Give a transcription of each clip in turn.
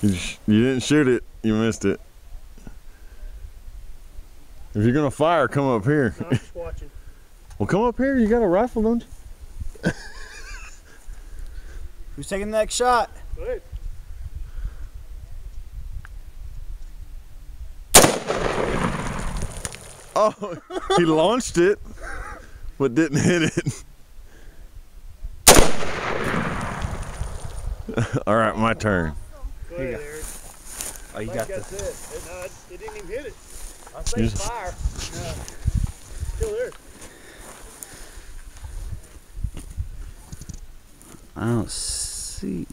You didn't shoot it. You missed it. If you're gonna fire, come up here. No, I'm just watching. Well, come up here. You got a rifle, don't you? Who's taking the next shot? Good. Oh, he launched it, but didn't hit it. All right, my turn. Go ahead, Eric. Oh, you got That's the. it didn't even hit it. I'll say Just- fire. Still there. I don't see.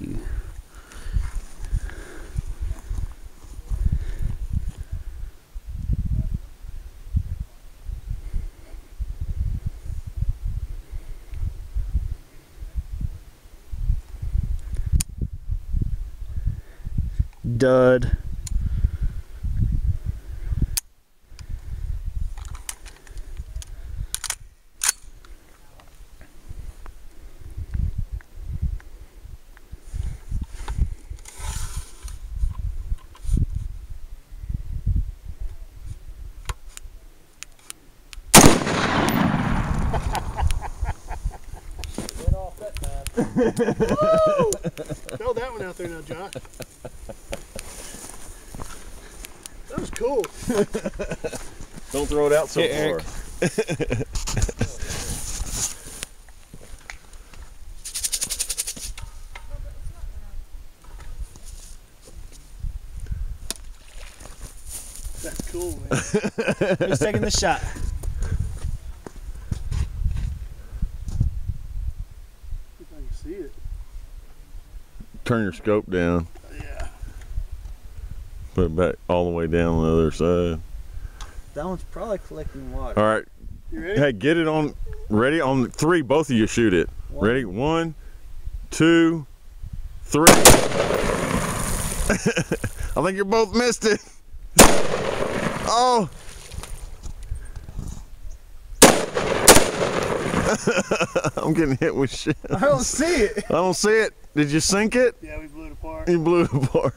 Dud. Get off that time. Throw that one out there now, Josh. That was cool. Don't throw it out so Here, far. Eric. That's cool, man. Who's taking the shot? See if I can see it. Turn your scope down. Yeah. Put it back all the way down the other side. That one's probably collecting water. All right. You ready? Hey, get it on. Ready? On three, both of you shoot it. One. Ready? 1, 2, 3. I think you both missed it. Oh. I'm getting hit with shit. I don't see it. I don't see it. Did you sink it? Yeah, we blew it apart. You blew it apart.